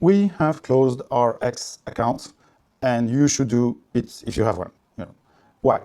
we have closed our X account, and you should do it if you have one. Why?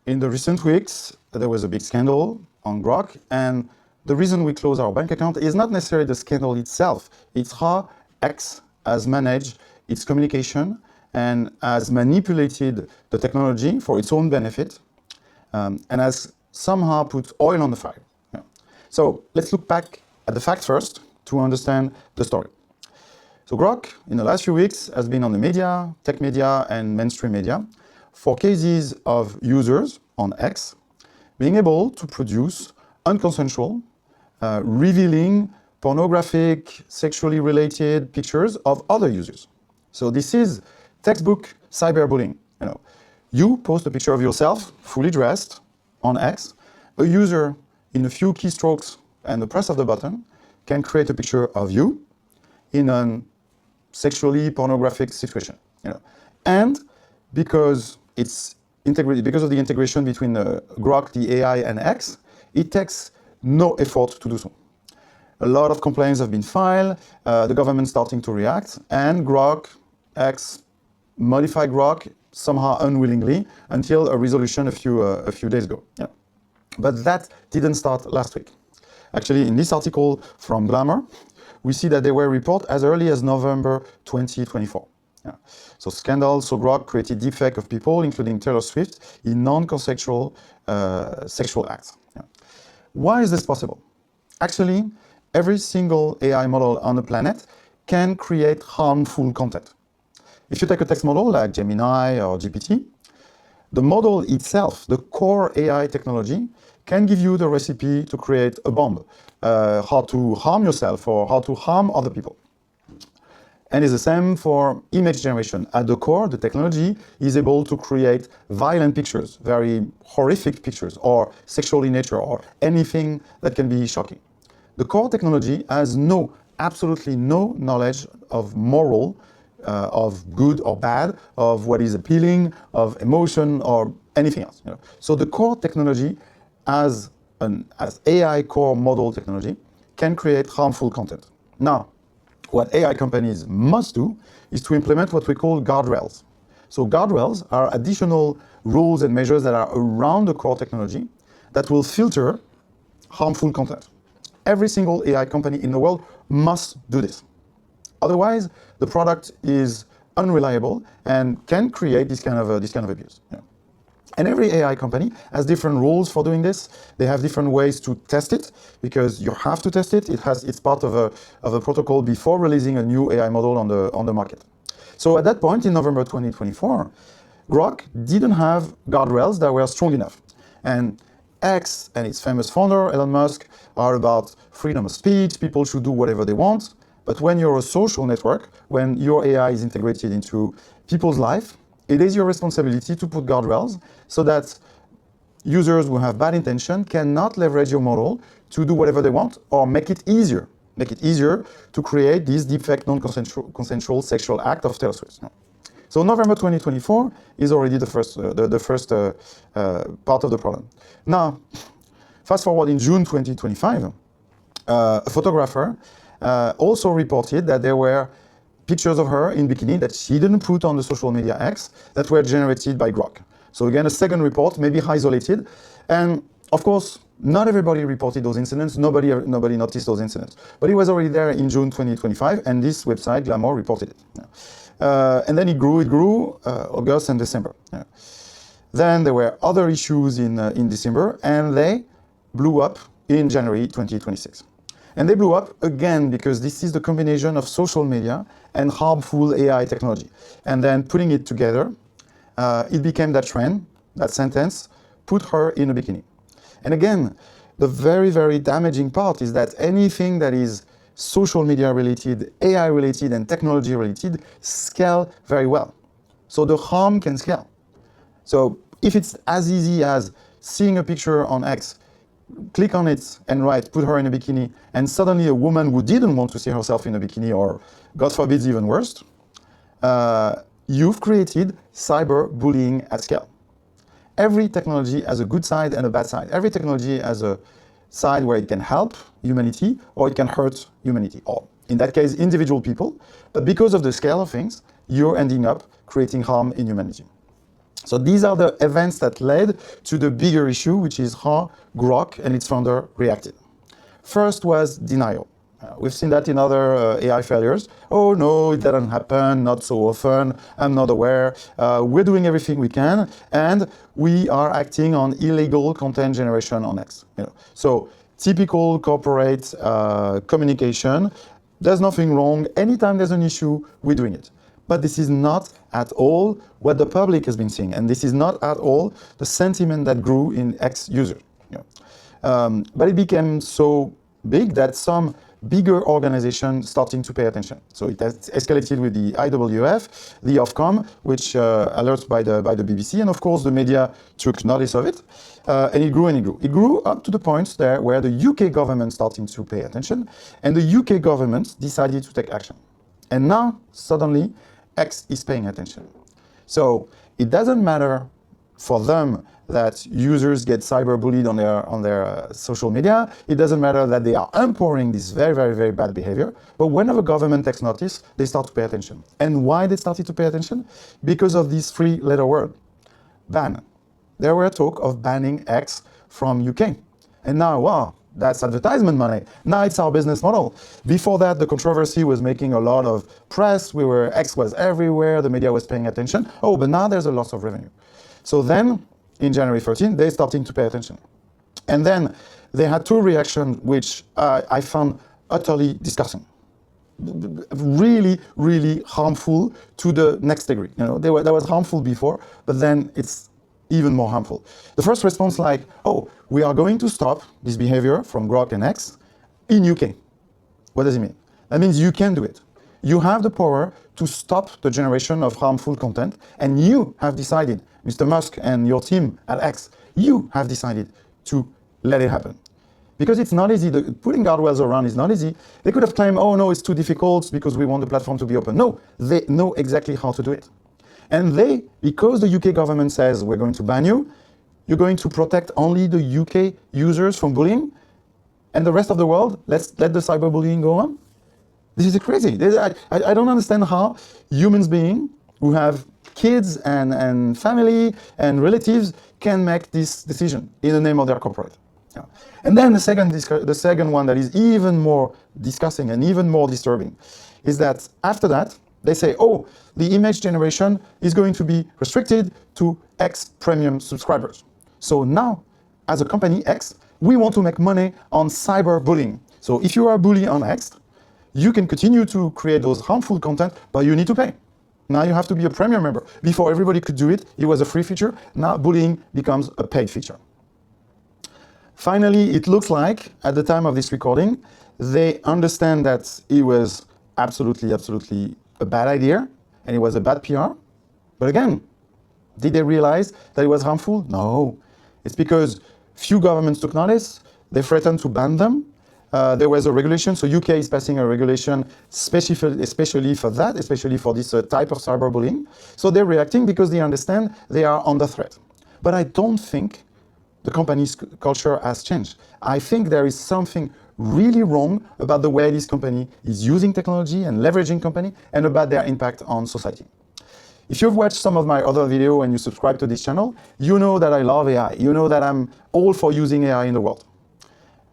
In the recent weeks, there was a big scandal on Grok, and the reason we close our bank account is not necessarily the scandal itself. It's how X has managed its communication and has manipulated the technology for its own benefit, and has somehow put oil on the fire. So let's look back at the facts first to understand the story. So Grok, in the last few weeks, has been on the media, tech media, and mainstream media for cases of users on X being able to produce unconsensual, revealing pornographic, sexually related pictures of other users. So this is textbook cyberbullying. You post a picture of yourself, fully dressed, on X. A user, in a few keystrokes and the press of the button, can create a picture of you in a sexually pornographic situation. And because it's integrated, because of the integration between Grok, the AI, and X, it takes no effort to do so. A lot of complaints have been filed, the government starting to react, and Grok, X, modified Grok somehow unwillingly until a resolution a few days ago. But that didn't start last week. Actually, in this article from Glamour, we see that there were reports as early as November 2024. So scandals, so Grok created deepfake of people, including Taylor Swift, in non-consensual sexual acts. Why is this possible? Actually, every single AI model on the planet can create harmful content. If you take a text model like Gemini or GPT, the model itself, the core AI technology, can give you the recipe to create a bomb, how to harm yourself or how to harm other people. And it's the same for image generation. At the core, the technology is able to create violent pictures, very horrific pictures, or sexual in nature, or anything that can be shocking. The core technology has absolutely no knowledge of moral, of good or bad, of what is appealing, of emotion, or anything else. So the core technology, as AI core model technology, can create harmful content. Now, what AI companies must do is to implement what we call guardrails. So guardrails are additional rules and measures that are around the core technology that will filter harmful content. Every single AI company in the world must do this. Otherwise, the product is unreliable and can create this kind of abuse. And every AI company has different rules for doing this. They have different ways to test it, because you have to test it. It's part of a protocol before releasing a new AI model on the market. So at that point in November 2024, Grok didn't have guardrails that were strong enough. And X and its famous founder, Elon Musk, are about freedom of speech. People should do whatever they want. But when you're a social network, when your AI is integrated into people's life, it is your responsibility to put guardrails so that users who have bad intention cannot leverage your model to do whatever they want, or make it easier to create this deepfake non-consensual sexual act of Taylor Swift. So November 2024 is already the first part of the problem. Now, fast forward in June 2025, a photographer also reported that there were pictures of her in bikini that she didn't put on the social media X that were generated by Grok. So again, a second report, maybe isolated. And of course, not everybody reported those incidents. Nobody noticed those incidents. But it was already there in June 2025, and this website, Glamour, reported it. And then it grew, August and December. Then there were other issues in December, and they blew up in January 2026. And they blew up again because this is the combination of social media and harmful AI technology. And then putting it together, it became that trend, that sentence, put her in a bikini. And again, the very, very damaging part is that anything that is social media related, AI related, and technology related scale very well. So the harm can scale. So if it's as easy as seeing a picture on X, click on it and write, put her in a bikini, and suddenly a woman who didn't want to see herself in a bikini, or God forbid, even worse, you've created cyberbullying at scale. Every technology has a good side and a bad side. Every technology has a side where it can help humanity or it can hurt humanity. Or in that case, individual people, but because of the scale of things, you're ending up creating harm in humanity. So these are the events that led to the bigger issue, which is how Grok and its founder reacted. First was denial. We've seen that in other AI failures. Oh no, it didn't happen, not so often, I'm not aware. We're doing everything we can, and we are acting on illegal content generation on X. So typical corporate communication, there's nothing wrong. Anytime there's an issue, we're doing it. But this is not at all what the public has been seeing, and this is not at all the sentiment that grew in X users. But it became so big that some bigger organizations starting to pay attention. So it has escalated with the IWF, the Ofcom, which alerts by the BBC, and of course the media took notice of it, and it grew and it grew. It grew up to the point there where the UK government starting to pay attention, and the UK government decided to take action. And now, suddenly, X is paying attention. So it doesn't matter for them that users get cyberbullied on their social media. It doesn't matter that they are empowering this very, very, very bad behavior. But whenever government takes notice, they start to pay attention. And why they started to pay attention? Because of this three-letter word, ban. There were talk of banning X from UK. And now, wow, that's advertisement money. Now it's our business model. Before that, the controversy was making a lot of press. X was everywhere. The media was paying attention. Oh, but now there's a loss of revenue. So then, in January 13, they're starting to pay attention. And then they had two reactions which I found utterly disgusting. Really, really harmful to the next degree. That was harmful before, but then it's even more harmful. The first response oh, we are going to stop this behavior from Grok and X in UK. What does it mean? That means you can do it. You have the power to stop the generation of harmful content, and you have decided, Mr. Musk and your team at X, you have decided to let it happen. Because it's not easy, putting guardrails around is not easy. They could have claimed, oh no, it's too difficult because we want the platform to be open. No, they know exactly how to do it. And because the UK government says we're going to ban you, you're going to protect only the UK users from bullying, and the rest of the world, let the cyberbullying go on? This is crazy. I don't understand how human beings who have kids and family and relatives can make this decision in the name of their corporate. Yeah. And then the second one that is even more disgusting and even more disturbing is that after that, they say, oh, the image generation is going to be restricted to X premium subscribers. So now, as a company X, we want to make money on cyberbullying. So if you are a bully on X, you can continue to create those harmful content, but you need to pay. Now you have to be a premium member. Before everybody could do it, it was a free feature. Now bullying becomes a paid feature. Finally, it looks like, at the time of this recording, they understand that it was absolutely, absolutely a bad idea, and it was a bad PR. But again, did they realize that it was harmful? No. It's because few governments took notice. They threatened to ban them. There was a regulation, so UK is passing a regulation especially for that, especially for this type of cyberbullying. So they're reacting because they understand they are under threat. But I don't think the company's culture has changed. I think there is something really wrong about the way this company is using technology and leveraging company and about their impact on society. If you've watched some of my other videos and you subscribe to this channel, you know that I love AI. You know that I'm all for using AI in the world.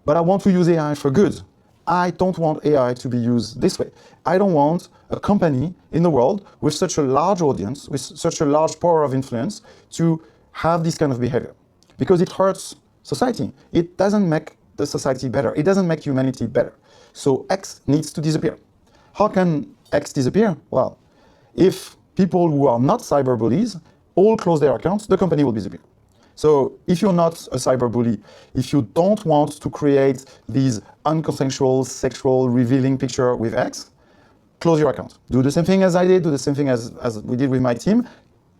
But I want to use AI for good. I don't want AI to be used this way. I don't want a company in the world with such a large audience, with such a large power of influence to have this kind of behavior. Because it hurts society. It doesn't make the society better. It doesn't make humanity better. So X needs to disappear. How can X disappear? Well, if people who are not cyberbullies all close their accounts, the company will disappear. So if you're not a cyberbully, if you don't want to create these unconsensual, sexual, revealing picture with X, close your account. Do the same thing as I did, do the same thing as we did with my team,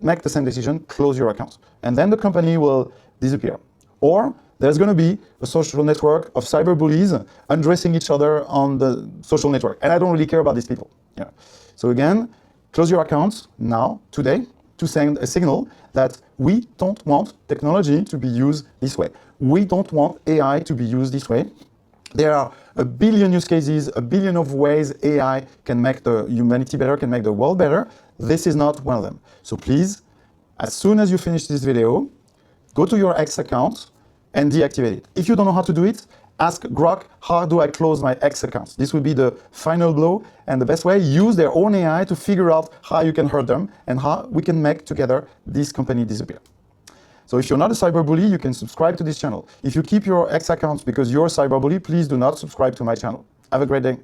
make the same decision, close your account. And then the company will disappear. Or there's going to be a social network of cyberbullies undressing each other on the social network. And I don't really care about these people. Yeah. So again, close your accounts now, today, to send a signal that we don't want technology to be used this way. We don't want AI to be used this way. There are a billion use cases, a billion of ways AI can make the humanity better, can make the world better. This is not one of them. So please, as soon as you finish this video, go to your X account and deactivate it. If you don't know how to do it, ask Grok, how do I close my X accounts? This will be the final blow, and the best way, use their own AI to figure out how you can hurt them and how we can make together this company disappear. So if you're not a cyberbully, you can subscribe to this channel. If you keep your X accounts because you're a cyberbully, please do not subscribe to my channel. Have a great day.